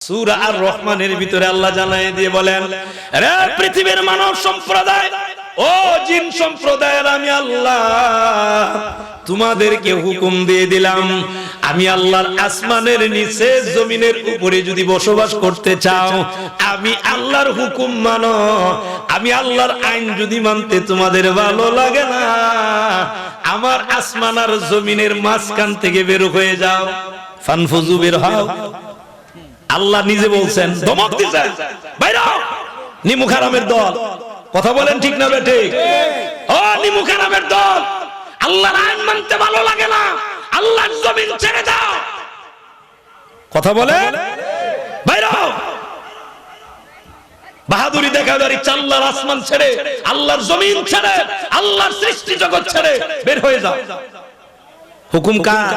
সূরা আর রহমানের ভিতরে আল্লাহ জানায় দিয়ে বলেন, রে পৃথিবীর মানব সম্প্রদায়, ও জিন সম্প্রদায়ের আমি আল্লাহ তোমাদেরকে হুকুম দিয়ে দিলাম, আমি আল্লাহর আসমানের নিচে জমিনের উপরে যদি বসবাস করতে চাও, আমি আল্লাহর হুকুম মানো। আমি আল্লাহর আইন যদি মানতে তোমাদের ভালো লাগে না, আমার আসমান আর জমিনের মাঝখান থেকে বের হয়ে যাও, ফানফুজু, বের হও। আল্লাহ নিজে বলছেন, ধমক দিয়েছেন, বাইরে হও নিমুখ হারামের দল। কথা বলেন ঠিক না বেঠিক? ও নিমুখ হারামের দল, আল্লাহর আইন মানতে ভালো লাগে না, আল্লাহর জমিন ছেড়ে দাও। কথা বলেন, বাইরে হও। বাহাদুরি দেখাবার ইচ্ছা, আল্লাহর আসমান ছেড়ে, আল্লাহর জমিন ছেড়ে, আল্লাহর সৃষ্টি জগৎ ছেড়ে বের হয়ে যাও। হুকুম কার?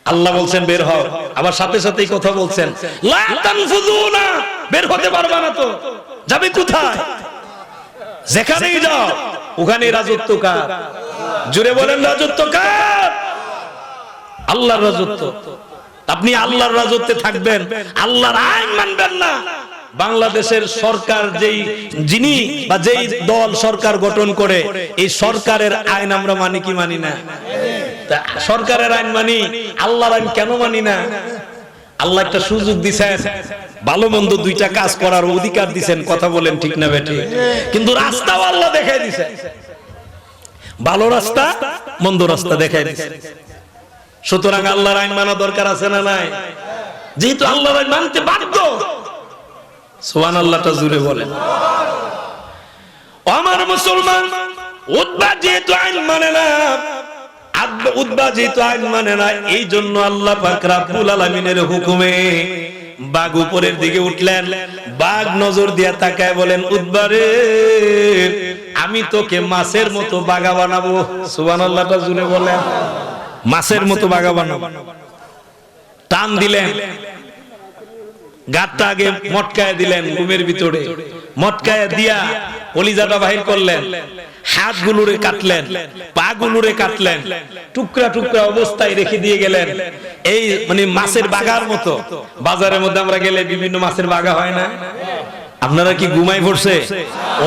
আল্লাহ বলছেন বের হও, আবার সাথে সাথেই কথা বলছেন, লা তানফুযুনা, বের হতে পারবা না তো, যাবে কোথায়? যেখানেই যাও ওখানে রাজত্ব কার? জুড়ে বলেন, রাজত্ব কার? আল্লাহর রাজত্ব। আপনি আল্লাহর রাজত্বে থাকবেন, আল্লাহর আইন মানবেন না। বাংলাদেশের সরকার যিনি বা যেই দল সরকার গঠন করে, এই সরকারের আইন আমরা মানি কি মানি না? সরকারের আইন মানি, আল্লাহর আইন কেন মানি না? আল্লাহ একটা সুযোগ দিছেন, ভালো মন্দ দুইটা কাজ করার অধিকার দিছেন। কথা বলেন ঠিক না বেঠিক? কিন্তু রাস্তাও আল্লাহ দেখাই দিছেন, ভালো রাস্তা মন্দ রাস্তা দেখাই দিছেন। সুতরাং আল্লাহর আইন মানা দরকার আছে না নাই? যেহেতু আল্লাহর আইন মানতে বাধ্য, সুবহানাল্লাহটা জুড়ে বলেন। আমার মুসলমান, উতবা যেহেতু আইন মানে না, উতবা যেহেতু আইন মানে না, এই জন্য আল্লাহ পাক রব্বুল আলামিনের হুকুমে বাঘ উপরের দিকে উঠলেন। বাঘ নজর দিয়ে তাকায় বলেন, উতবা রে, আমি তোকে মাছের মতো বাঘা বানাবো। সুবহানাল্লাহটা জুড়ে বলেন, মাছের মতো বাঘা বানাবো। টান দিলেন, গাঁটটা আগে মটকায় দিলেন ঘুমের ভিতরে, মটকায় দিয়া কলিজাটা বাহির করলেন, হাতগুলোরে কাটলেন, পাগুলোরে কাটলেন, টুকরা টুকরা অবস্থায় রেখে দিয়ে গেলেন। এই মানে মাছের বাগার মতো। বাজারের মধ্যে আমরা গেলে বিভিন্ন মাছের বাগা হয় না? আপনারা কি ঘুমাই পড়ছে?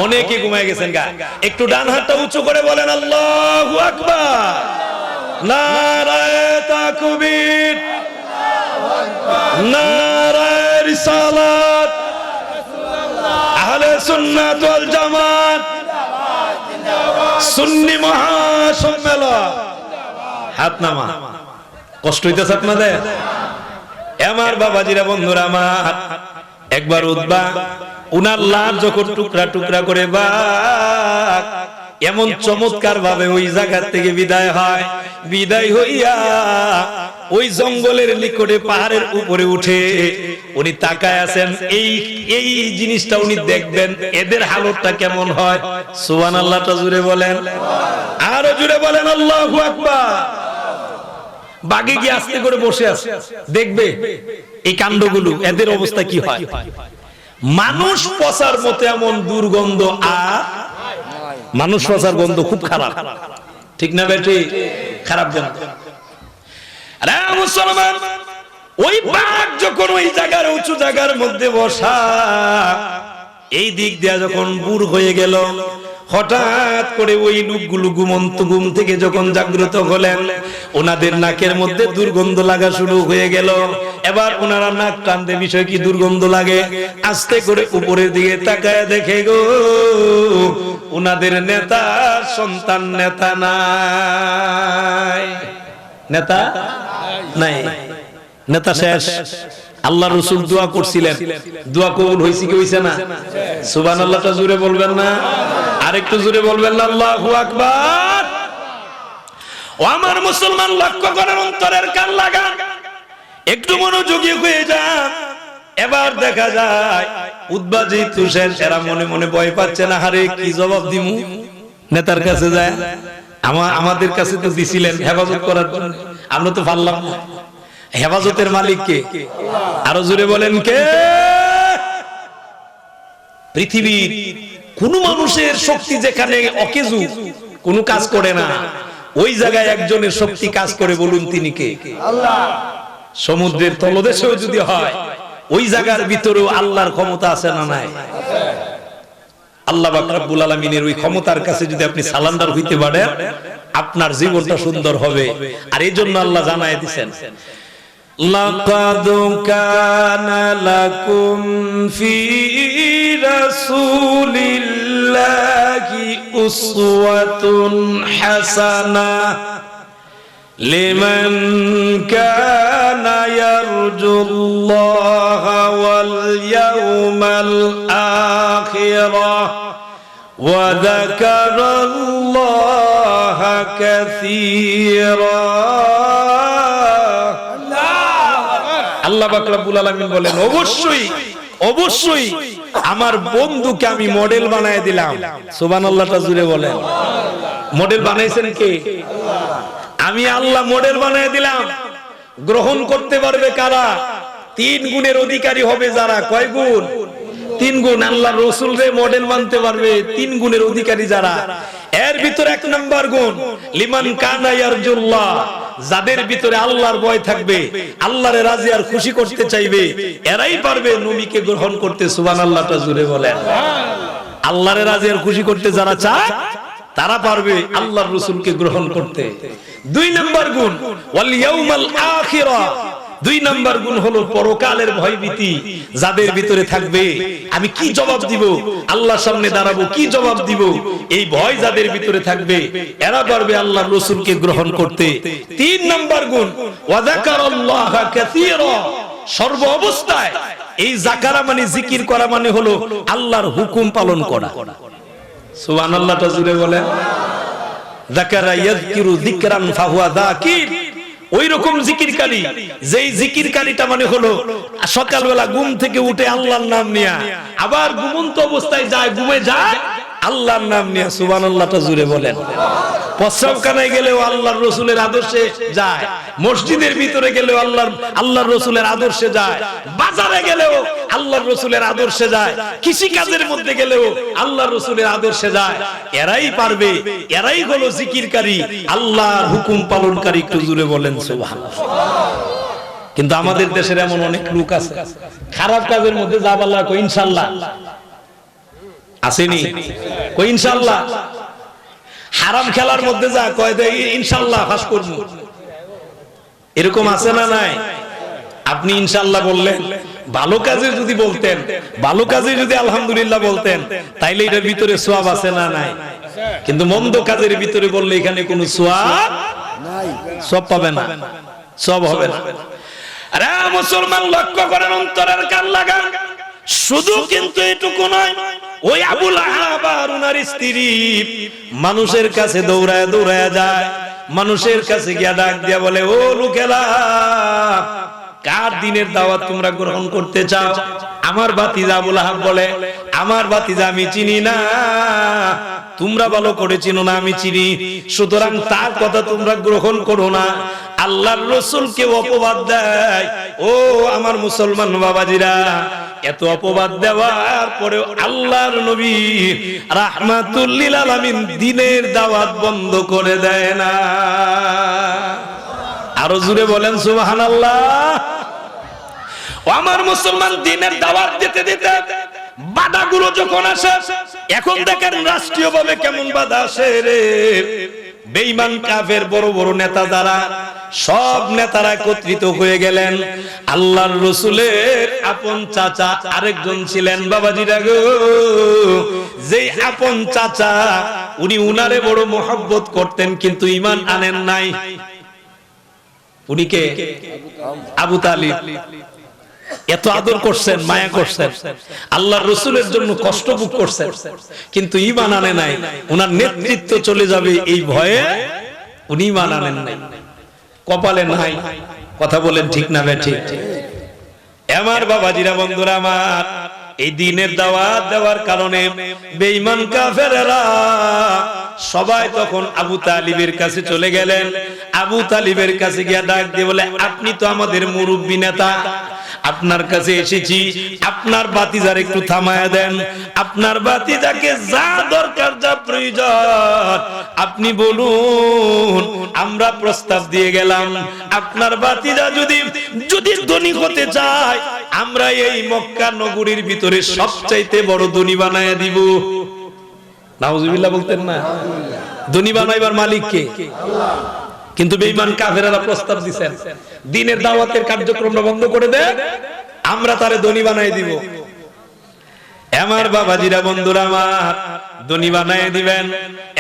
অনেকে ঘুমাই গেছেন গা। একটু ডান হাতটা উঁচু করে বলেন, আল্লাহু আকবার, নারায়ে তাকবীর, নারায়ে রিসালাত, আহলে সুন্নাত ওয়াল জামাত, সুন্নি মহাসম্মেলন। হাত নামা। কষ্ট হইতেছে আপনাদের? আমার বাবাজিরা, বন্ধুরা আমার, একবার উতবা উনার লাশ যখন টুকরা টুকরা করে বাঘ এমন চমৎকার ভাবে ওই জায়গা থেকে বিদায় হয়, বিদায় হইয়া ওই জঙ্গলের নিকটে পাহাড়ের উপরে উঠে উনি তাকায় আছেন। এই জিনিসটা উনি দেখবেন, এদের হালতটা কেমন হয়। সুবহানাল্লাহটা জুড়ে বলেন, আরো জুড়ে বলেন, আল্লাহু আকবার। বাঘে গিয়ে আস্তে করে বসে আছে, দেখবে এই কাণ্ডগুলো, এদের অবস্থা কি হয়। মানুষ পচার মতো এমন দুর্গন্ধ, আর মানুষ পচার গন্ধ খুব খারাপ, ঠিক না বেটি? খারাপ গন্ধ। আরে মুসলমান, ওই বাঘ যখন ওই জায়গার উঁচু জায়গার মধ্যে বসা, এই দিক দিয়ে যখন বুর হয়ে গেল, হঠাৎ করে ওই লোকগুলো ঘুম থেকে যখন জাগ্রত হলেন, ওনাদের নাকের মধ্যে দুর্গন্ধ লাগা শুরু হয়ে গেল। এবার ওনারা নাক টানতে, বিষয় কি দুর্গন্ধ লাগে, আস্তে করে উপরের দিকে তাকায় দেখে গো, ওনাদের নেতা সন্তান নেতা নাই, নেতা নাই, নেতা শেষ। আল্লাহ রাসূল দোয়া করছিলেন, দোয়া কবুল হইছে কি হইছে না? সুবহানাল্লাহটা জোরে বলবেন না? আরেকটু জোরে বলবেন না? আল্লাহু আকবার। ও আমার মুসলমান, লক্ষ্য করেন, অন্তরের কান লাগান, একটু মনোযোগী হয়ে যান। এবার দেখা যায় উতবা যেহেতু শেষ, এরা মনে মনে ভয় পাচ্ছে না, হারে কি জবাব দিমু। নেতার কাছে যায়, আমাদের কাছে তো দিছিলেন হেফাজত করার জন্য, আমরা তো পারলাম না। হেফাজতের মালিক কে? আরো জোরে বলেন, কে? পৃথিবীর কোন মানুষের শক্তি যেখানে অকেজু, কোন কাজ করে না, ওই জায়গায় একজনের শক্তি কাজ করে, বলুন তিনি কে? আল্লাহ। সমুদ্রের তলদেশেও যদি হয় ওই জায়গার ভিতরেও আল্লাহর ক্ষমতা আছে না নাই? আল্লাহ পাক রব্বুল আলামিনের ওই ক্ষমতার কাছে যদি আপনি সালান্ডার হইতে পারেন আপনার জীবনটা সুন্দর হবে। আর এই জন্য আল্লাহ জানায় দিবেন, লাকাদ কানা লাকুম ফি রাসূলিল্লাহি উসওয়াতুন হাসানাহ লিমান কানা ইয়ারজুল্লাহা ওয়াল ইয়াউমাল আখিরাহ ওয়া যাকারাল্লাহা কাসীরা। আল্লাহ পাক রব্বুল আলামিন বলেন, অবশ্যই অবশ্যই আমার বন্ধুকে আমি মডেল বানায় দিলাম। সুবহানাল্লাহটা জুড়ে বলেন। মডেল বানাইছেন কে? আমি আল্লাহ মডেল বানায় দিলাম। গ্রহণ করতে পারবে কারা? 3 গুণের অধিকারী হবে যারা। কয় গুণ? 3 গুণ। আল্লাহ রাসূলরে মডেল মানতে পারবে 3 গুণের অধিকারী যারা। এর ভিতর 1 নাম্বার গুণ, লিমান কানা ইয়ারজুল্লাহ, যাদের ভিতরে আল্লাহর ভয় থাকবে, আল্লাহরে রাজি আর খুশি করতে চাইবে, এরাই পারবে নবীকে গ্রহণ করতে। সুবহানাল্লাহটা জুড়ে বলেন। আল্লাহরে রাজি আর খুশি করতে যারা চায় তারা পারবে আল্লাহর রাসূলকে গ্রহণ করতে। 2 নাম্বার গুণ, ওয়াল ইয়াউমাল আখিরাহ। 2 নাম্বার গুণ হলো পরকালের ভয়ভীতি যাদের ভিতরে থাকবে। আমি কি জবাব দিব, আল্লাহর সামনে দাঁড়াবো, কি জবাব দিব, এই ভয় যাদের ভিতরে থাকবে এরা পারবে আল্লাহর রাসূলকে গ্রহণ করতে। 3 নাম্বার গুণ, ওয়া যাকারাল্লাহা কাসীরা। সর্ব অবস্থায় এই যাকারা মানে জিকির করা মানে হলো আল্লাহর হুকুম পালন করা। সুবহানাল্লাহটা জুড়ে বলেন। যাকারা ইয়াযকিরু যিকরান ফাহুয়া যাকির। ওই রকম জিকিরকারী, যেই জিকিরকারীটা মানে হলো সকালবেলা ঘুম থেকে উঠে আল্লাহর নাম নিয়া, আবার ঘুমন্ত অবস্থায় যায়, ঘুমে যায় আল্লাহর নাম নিয়া। সুবহানাল্লাহটা জুড়ে বলেন। প্রস্রাবখানায় গেলেও আল্লাহর রাসূলের আদর্শে যায়, মসজিদের ভিতরে গেলেও আল্লাহর রাসূলের আদর্শে যায়, বাজারে গেলেও আল্লাহর রাসূলের আদর্শে যায়, কৃষি কাজের মধ্যে গেলেও আল্লাহর রাসূলের আদর্শে যায়। এরাই পারবে, এরাই হলো জিকিরকারী, আল্লাহর হুকুম পালনকারী। একটু জুড়ে বলেন সুবহানাল্লাহ। কিন্তু আমাদের দেশের এমন অনেক লোক আছে, খারাপ কাজের মধ্যে যা বলা কই ইনশাআল্লাহ আসেনি, কই ইনশাআল্লাহ। হারাম খেলার মধ্যে যা কয় দেয় ইনশাআল্লাহ ফাঁস করব, এরকম আছে না নাই? আপনি ইনশাআল্লাহ বললেন, ভালো কাজে যদি বলতেন, ভালো কাজে যদি আলহামদুলিল্লাহ বলতেন, তাইলে এটার ভিতরে সওয়াব আছে না নাই? কিন্তু মন্দ কাজের ভিতরে বললে এখানে কোনো সওয়াব নাই, সওয়াব পাবে না, সওয়াব হবে না। আরে মুসলমান লক্ষ্য করেন, অন্তরের কান লাগান। শুধু কিন্তু এটুকু নয়, ওই আবু লাহাব আর ওনার স্ত্রী মানুষের কাছে দৌড়ায় দৌড়ায় যায়, মানুষের কাছে গিয়া ডাক দিয়া বলে, ও লোকেরা, কার দিনের দাওয়াত তোমরা গ্রহণ করতে চাও? আমার ভাতিজা আবু লাহাব বলে, আমার ভাতিজা আমি চিনি না। তোমরা ভালো করে চিনো না, আমি চিনি, সুতরাং তার কথা তোমরা গ্রহণ করো না। আল্লাহর রাসূলকে অপবাদ দেয়। ও আমার মুসলমান বাবাজিরা, এত অপবাদ দেওয়ার পরে আল্লাহর নবী রাহমাতুল লিল আলামিন দিনের দাওয়াত বন্ধ করে দেয় না। আরো জোরে বলেন সুবহানাল্লাহ। ও আমার মুসলমান, দিনের দাওয়াত দিতে দিতে বাধাগুলো যখন আসে, এখন দেখেন রাষ্ট্রীয়ভাবে কেমন বাধা আসে রে। বেঈমান কাফের বড় বড় নেতা যারা, সব নেতারা একত্রিত হয়ে গেলেন। আল্লাহর রাসূলের আপন চাচা আরেকজন ছিলেন বাবাজিরা গো, যেই আপন চাচা উনি উনারে বড় মহব্বত করতেন, কিন্তু ঈমান আনেন নাই। উনি কে? আবু তালিব। এত আদর করছেন, মায়া করছেন, আল্লাহর রাসূলের জন্য কষ্ট ভোগ করছেন, কিন্তু ঈমান আনে নাই। ওনার নেতৃত্ব চলে যাবে এই ভয়ে উনি ঈমান আনেন নাই। কপালে নাই। কথা বলেন ঠিক না বেঠিক? আমার বাবাজিরা, বন্ধুরা আমার, এই দিনের দাওয়াত দেওয়ার কারণে বেঈমান কাফেররা সবাই তখন আবু তালিবের কাছে চলে গেলেন। আবু তালিবের কাছে গিয়া ডাক দিয়ে বলে, আপনি তো আমাদের মুরব্বী নেতা, আপনার কাছে এসেছি, আপনার বাতিজার একটু থামায়া দেন, আপনার বাতিজাকে যা দরকার যা প্রয়োজন আপনি বলুন, আমরা প্রস্তাব দিয়ে গেলাম। আপনার বাতিজা যদি ধনী হতে চায়, আমরা এই মক্কা নগরীর ভিতরে সবচাইতে বড় ধনী বানায়া দিব। নাউজুবিল্লাহ বলতেন না? ধনী বানাইবার মালিক কে? আল্লাহ। কিন্তু বেঈমান কাফেররা প্রস্তাব দিবেন, দ্বীনের দাওয়াতের কার্যক্রমটা বন্ধ করে দেন, আমরা তারে ধনী বানাই দিব। আমার বাবাজিরা, বন্ধুরা আমার, ধনী বানাই দিবেন।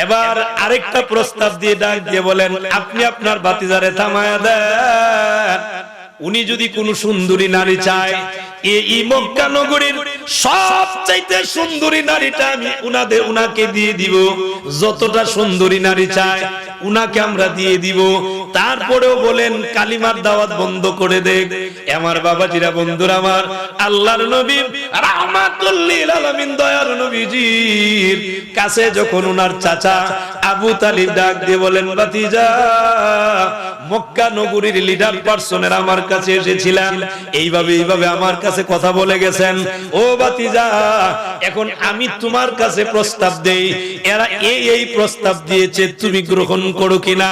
এবার আরেকটা প্রস্তাব দিয়ে ডাক দিয়ে বলেন, আপনি আপনার বাতিজারে থামায়া দেন। উনি যদি কোন সুন্দরী নারী চায়, এই মক্কা নগরীর সবচাইতে সুন্দরী নারীটা আমি উনাকে দিয়ে দিব। যতটা সুন্দরী নারী চায় উনাকে আমরা দিয়ে দিব। তারপরেও বলেন কালিমার দাওয়াত বন্ধ করে দেখ। আমার বাবাজিরা, বন্ধুরা আমার, আল্লাহর নবী রাহমাতুল লিল আলামিন দয়ার নবীজির কাছে যখন উনার চাচা আবু তালিব ডাক দিয়ে বলেন, ভাতিজা, মক্কা নগরীর লিডার পার্সনের আমার কাছে এসেছিলেন, এইভাবে আমার কাছে কথা বলে গেছেন। ও ভাতিজা, এখন আমি তোমার কাছে প্রস্তাব দেই, এরা এই প্রস্তাব দিয়েছে, তুমি গ্রহণ করো কিনা?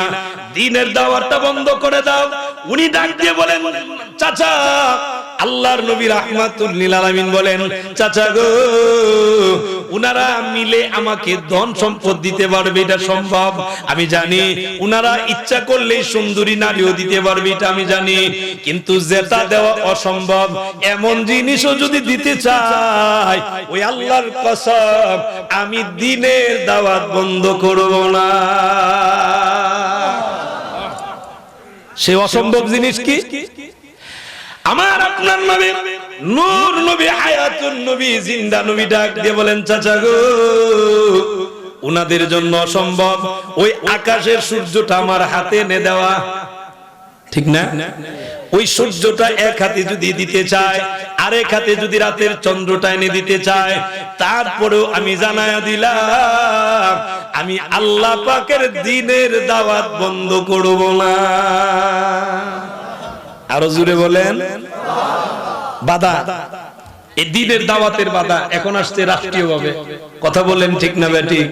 দ্বীনের দাওয়াতটা বন্ধ করে দাও। উনি ডাক দিয়ে বলেন, চাচা, আল্লাহর নবী রাহমাতুল লিল আলামিন বলেন, চাচা গো, উনারা মিলে আমাকে ধন সম্পদ দিতে পারবে, এটা সম্ভব আমি জানি। উনারা ইচ্ছা করলে সুন্দরী নারীও দিতে পারবে, এটা আমি জানি। কিন্তু যেটা দেওয়া অসম্ভব এমন জিনিসও যদি দিতে চাই, ওই আল্লাহর কসম আমি দ্বীনের দাওয়াত বন্ধ করব না। সে অসম্ভব জিনিস কি? আমার আপনার নবী, নূর নবী, হায়াতুন নবী, জিন্দা নবী ডাক দিয়ে বলেন, চাচা গো, উনাদের জন্য অসম্ভব ওই আকাশের সূর্যটা আমার হাতে এনে দেওয়া, ঠিক না? ওই সূর্যটা এক হাতে যদি দিতে চায়, আরেক হাতে যদি রাতের চন্দ্রটা এনে দিতে চায়, তারপরেও আমি জানায়া দিলাম আমি আল্লাহ পাকের দ্বীনের দাওয়াত বন্ধ করব না। আরো জোরে বলেন, বাধা, এই দ্বীনের দাওয়াতের বাধা এখন আসছে রাষ্ট্রীয়ভাবে। কথা বলেন ঠিক না বেঠিক?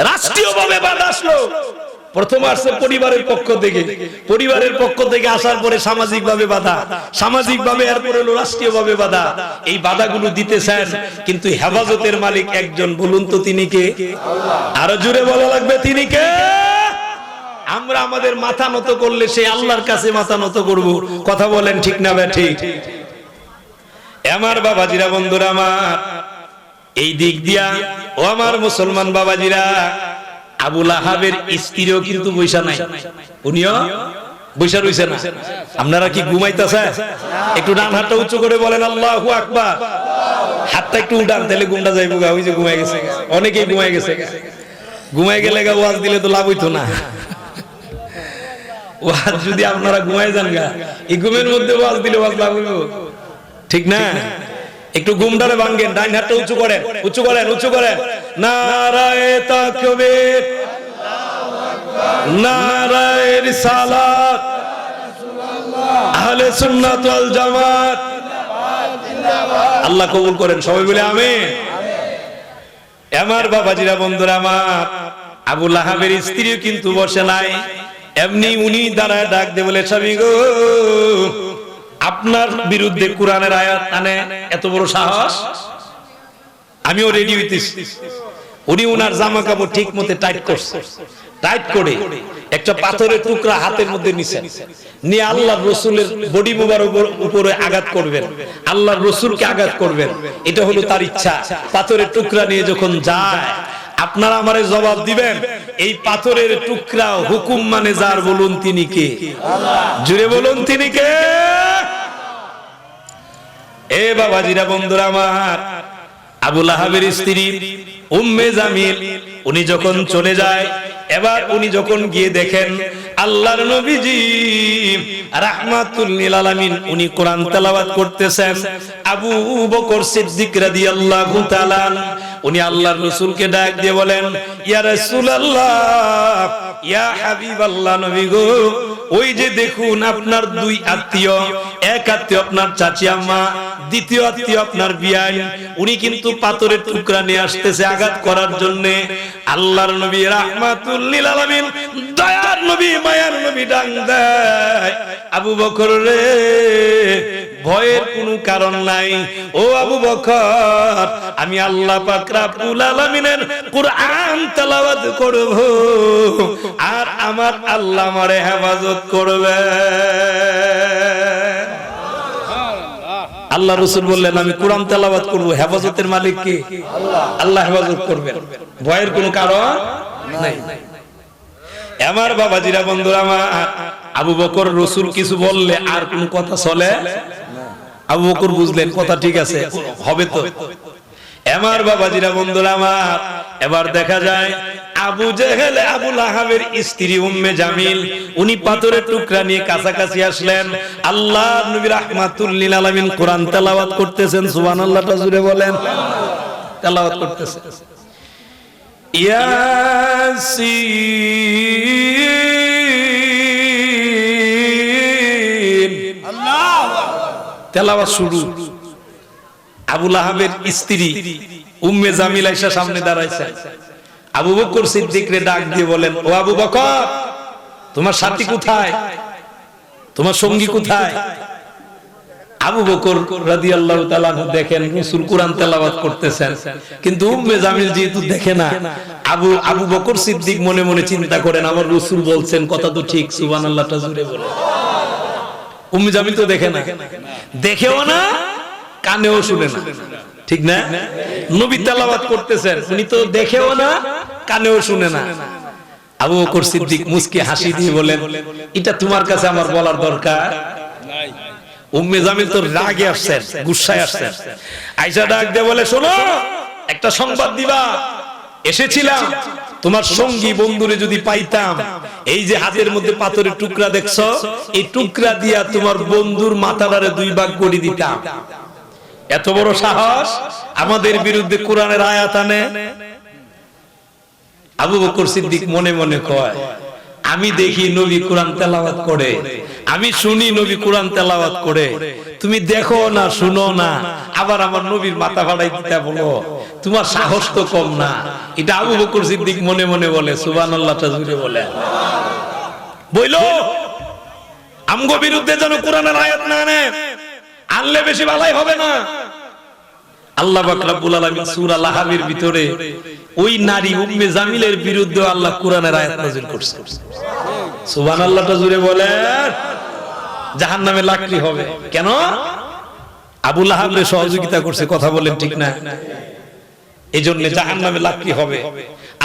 রাষ্ট্রীয়ভাবে বাধা আসলো। প্রথম আসছে পরিবারের পক্ষ থেকে, পরিবারের পক্ষ থেকে আসার পরে সামাজিকভাবে বাধা, সামাজিকভাবে এরপরে হলো রাষ্ট্রীয়ভাবে বাধা। এই বাধাগুলো দিতেছেন, কিন্তু হেফাজতের মালিক একজন, বলুন তো তিনি কে? আরো জোরে বলা লাগবে, তিনি কে? আমরা আমাদের মাথা নত করলে সেই আল্লাহর কাছে মাথা নত করব। কথা বলেন ঠিক না বেঠিক? আমার বাবাজিরা, বন্ধুরা আমার, এই দিক দিয়া ও আমার মুসলমান বাবাজিরা, আবু লাহাবের স্ত্রীও কিন্তু বৈশা নাই, উনিও বৈশা রইছে না। আপনারা কি ঘুমাইতেছে? একটু ডান হাতটা উঁচু করে বলেন আল্লাহু আকবার। হাতটা একটু উঠান, তাহলে ঘুমটা যাইব। ওই যে ঘুমাই গেছে, অনেকেই ঘুমাই গেছে। ঘুমাই গেলে ওয়াজ দিলে তো লাভ হইতো না। ওয়াজ যদি আপনারা ঘুমাই যান গা, এই ঘুমের মধ্যে ওয়াজ দিলে ওয়াজ লাভ হইব, ঠিক না? একটু ঘুমটারে ভাঙ্গেন, ডান হাতটা উঁচু করেন, উঁচু করেন, উঁচু করেন। নারায়ে তাকবীর, নারায়ে রিসালাত, আহলে সুন্নাত ওয়াল জামাত, আল্লাহ কবুল করেন, সবাই বলে আমিন। আমার বাবাজিরা, বন্ধুরা আমার, আবু লাহাবের স্ত্রীও কিন্তু বসে নাই, এমনি উনি দাঁড়ায় ডাক দিয়ে বলে, স্বামী গো, আপনার বিরুদ্ধে কোরআনের আয়াত আনে এত বড় সাহস? আমিও রেডি হইতেছি। উনি উনার জামা কাপড় ঠিক মতো টাইট করছে, টাইট করে একটা পাথরের টুকরা হাতের মধ্যে নিছেন, নিয়ে আল্লাহর রাসূলের বডি মুবারকের উপরে আঘাত করবেন, আল্লাহর রাসূলকে আঘাত করবেন, এটা হলো তার ইচ্ছা। পাথরের টুকরা নিয়ে যখন যায়, আপনারা আমারে জবাব দিবেন, এই পাথরের টুকরা হুকুম মানে যার, বলুন তিনি কে? আল্লাহ। জুড়ে বলুন তিনি কে? এ বাবাজিরা, বন্ধুরা আমার, আবু লাহাবের স্ত্রী উম্মে জামিল উনি যখন চলে যায়, এবার উনি যখন গিয়ে দেখেন আল্লাহর নবীজি রাহমাতুল লিল আলামিন উনি কোরআন তেলাওয়াত করতেছেন। আবু বকর সিদ্দিক রাদিয়াল্লাহু তাআলা উনি আল্লাহর রাসূলকে ডাক দিয়ে বলেন, ইয়া রাসূলুল্লাহ, ইয়া হাবিবাল্লাহ, নবী গো, ওই যে দেখুন আপনার দুই আত্মীয়, এক আত্মীয় আপনার চাচি আম্মা, দ্বিতীয় আত্মীয় আপনার বিয়াই, উনি কিন্তু পাথরের টুকরা নিয়ে আসতেছে আঘাত করার জন্য। আল্লাহর নবী রাহমাতুল লিল আলামিন, দয়ার নবী, মায়ার নবী ডাক দেয়, আবু বকর রে, ভয়ের কোনো কারণ নাই। ও আবু বকর, আমি আল্লাহ পাক রব্বুল আলামিনের কুরআন তেলাওয়াত করব, আর আমার আল্লাহ আমারে হেফাজত করবে। আল্লাহ রাসূল বললেন, আমি কোরআন তেলাওয়াত করব, হেফাজতের মালিক কে? আল্লাহ হেফাজত করবেন, ভয়ের কোনো কারণ নাই। আমার বাবাজিরা, বন্ধুরা আমার, আবু বকর রাসূল কিছু বললে আর কোন কথা চলে? আবু বকর বুঝলেন কথা ঠিক আছে, হবে তো। আমার বাবাজিরা, বন্ধুরা আমার, এবার দেখা যায় আবু জেহেল, আবু লাহাবের স্ত্রী উম্মে জামিল, উনি পাথরের টুকরা নিয়ে কাছাকাছি আসলেন। আল্লাহর নবী রাহমাতুল লিল আলামিন কোরআন তেলাওয়াত করতেছেন, সুবহানাল্লাহটা জুড়ে বলেন। তেলাওয়াত করতেছেন, ইয়াসিন, আল্লাহু তেলাওয়াত শুরু। আবু লাহাবের স্ত্রী উম্মে জামিল আয়েশা সামনে দাঁড়াইছে। আবু বকর সিদ্দিক রে ডাক দিয়ে বলেন, ও আবু বকর, তোমার সাথী কোথায়? তোমার সঙ্গী কোথায়? আবু বকর রাদিয়াল্লাহু তাআলা দেখেন রাসূল কোরআন তেলাওয়াত করতেছেন, কিন্তু উম্মে জামিল যেহেতু দেখে না, আবু বকর সিদ্দিক মনে মনে চিন্তা করেন, আমার রাসূল বলছেন, কথা তো ঠিক, সুবহানাল্লাহটা জুড়ে বলে। উম্মে জামিল তো দেখে না, দেখেও না, কানেও শুনে না, ঠিক না? নবী তেলাওয়াত করতেছেন, উনি তো দেখেও না, কানেও শুনে না। আবু বকর সিদ্দিক মুস্কি হাসি দিয়ে বলেন, এটা তোমার কাছে আমার বলার দরকার নাই। উম্মে জামিল তো রাগে আসছেন, গুসায় আসছেন। আয়েশা ডাক দিয়ে বলে, শোনো, একটা সংবাদ দিবা, এসেছিলাম তোমার সঙ্গী বন্ধুরে যদি পাইতাম, এই যে হাতের মধ্যে পাথরের টুকরা দেখছো, এই টুকরা দিয়া তোমার বন্ধুর মাথাটারে দুই ভাগ করে দিতাম। এত বড় সাহস, আমাদের বিরুদ্ধে কোরআনের আয়াত আনে। আবু বকর সিদ্দিক মনে মনে কয়, আমি দেখি নবী কোরআন তেলাওয়াত করে, আমি শুনি নবী কোরআন তেলাওয়াত করে, তুমি দেখো না, শুনো না, আবার আমার নবীর মাথা ফাড়াই দিতে বলো, তোমার সাহস তো কম না। এটা আবু বকর সিদ্দিক মনে মনে বলে, সুবহানাল্লাহটা জুড়ে বলে। বইলো আমগো বিরুদ্ধে যেন কোরআনের আয়াত না আনে, আনলে বেশি ভালোই হবে না। আল্লাহ পাক রব্বুল আলামিন সূরা লাহাবের ভিতরে ওই নারী উম্মে জামিলের বিরুদ্ধে আল্লাহ কোরআনের আয়াত নাযিল করছে। সুবহানাল্লাহটা জুড়ে বলেন। জাহান্নামে লাকড়ি হবে কেন? আবু লাহাবের সহযোগিতা করছে, কথা বলেন ঠিক না? এইজন্য জাহান্নামে লাকড়ি হবে।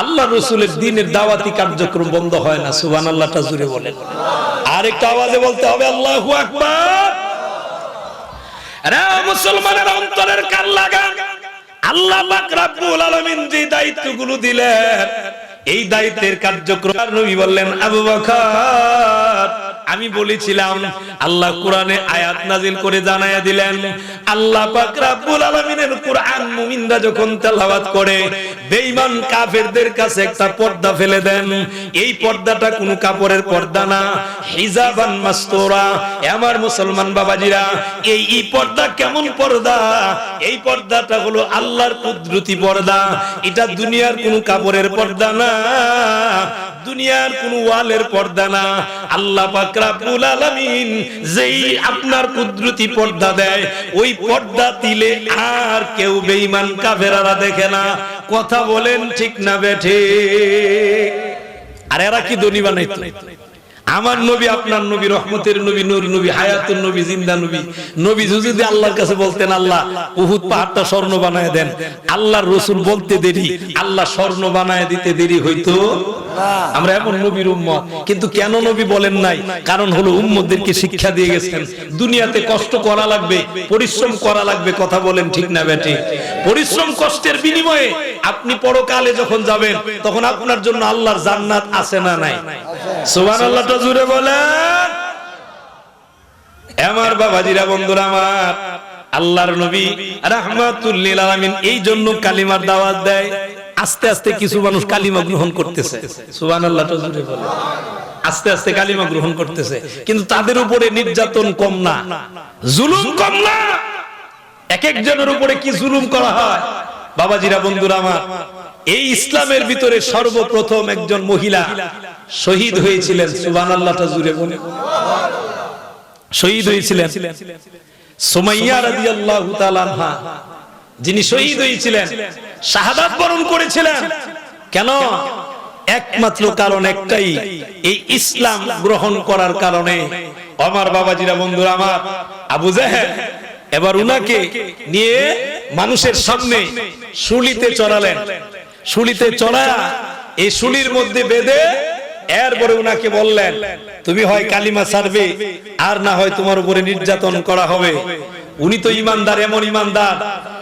আল্লাহর রাসূলের দ্বীনের দাওয়াতি কার্যক্রম বন্ধ হয় না, সুবহানাল্লাহটা জুড়ে বলেন। আরেকটা আওয়াজে বলতে হবে, আল্লাহু আকবার। আরে মুসলমানের অন্তরের কান লাগান, আল্লাহ পাক রব্বুল আলামিন যে দায়িত্বগুলো দিলেন, এই দায়িত্বের কার্যক্রম নবী বললেন, আবু বকর, আমি বলেছিলাম, আল্লাহ কোরআনে আয়াত নাজিল করে জানায়া দিলেন, আল্লাহ পাক রব্বুল আলামিনের কোরআন মুমিনরা যখন তেলাওয়াত করে, বেঈমান কাফেরদের কাছে একটা পর্দা ফেলে দেন। এই পর্দাটা কোনো কাপড়ের পর্দা না, হিজাবান মাসতুরা। আমার মুসলমান বাবাজিরা, এই পর্দা কেমন পর্দা? এই পর্দাটা হলো আল্লাহর কুদরতি পর্দা। এটা দুনিয়ার কোনো কাপড়ের পর্দা না, দুনিয়ার কোন ওয়ালের পর্দা না। আল্লাহ পাক রব্বুল আলামিন যেই আপনার কুদরতি পর্দা দেয়, ওই পর্দা দিলে আর কেউ বেঈমান কাফেররা দেখে না। কথা বলেন ঠিক না বেঠিক? আর এরা কি দনি বানাইতো? আমার নবী, আপনার নবী, রহমতের নবী, নূর নবী, হায়াতুন নবী, জিন্দা নবী, নবী যদি আল্লাহর কাছে বলতেন, আল্লাহ উহুদ পাহাড়টা স্বর্ণ বানায় দেন, আল্লাহর রাসূল বলতে দেরি, আল্লাহ স্বর্ণ বানায় দিতে দেরি হইতো না। আমরা এমন নবীর উম্মত, কিন্তু কেন নবী বলেন নাই? কারণ হলো উম্মতদেরকে শিক্ষা দিয়ে গেছেন, দুনিয়াতে কষ্ট করা লাগবে, পরিশ্রম করা লাগবে। কথা বলেন ঠিক না বেঠিক? পরিশ্রম কষ্টের বিনিময়ে আপনি পরকালে যখন যাবেন, তখন আপনার জন্য আল্লাহর জান্নাত আছে না নাই? সুবহানাল্লাহটা জুড়ে বলেন। আমার বাবাজিরা, বন্ধুরা আমার, আল্লাহর নবী রাহমাতুল লিল আলামিন এই জন্য কালিমার দাওয়াত দেয়। আস্তে আস্তে কিছু মানুষ কালিমা গ্রহণ করতেছে, সুবহানাল্লাহটা জুড়ে বলেন। আস্তে আস্তে কালিমা গ্রহণ করতেছে, কিন্তু তাদের উপরে নির্যাতন কম না, জুলুম কম না। এক একজনের উপরে কি জুলুম করা হয়। বাবাজিরা, বন্ধুরা আমার, এই ইসলামের ভিতরে সর্বপ্রথম একজন মহিলা শহীদ হয়েছিলেন। সুবহানাল্লাহটা জুড়ে বলে। শহীদ হয়েছিলেন সুমাইয়া রাদিয়াল্লাহু তাআলা আনহা, যিনি শহীদ হয়েছিলেন, শাহাদাত বরণ করেছিলেন। কেন? একমাত্র কারণ একটাই, এই ইসলাম গ্রহণ করার কারণে। আমার বাবাজিরা, বন্ধুরা আমার, আবু জাহেল এবার উনাকে নিয়ে মানুষের সামনে শুলিতে চড়ালেন। শুলিতে চড়া এই শুলির মধ্যে বেঁধে এরপরে উনাকে বললেন, তুমি হয় কালিমা ছাড়বে, আর না হয় তোমার উপরে নির্যাতন করা হবে। উনি তো ইমানদার, এমন ইমানদার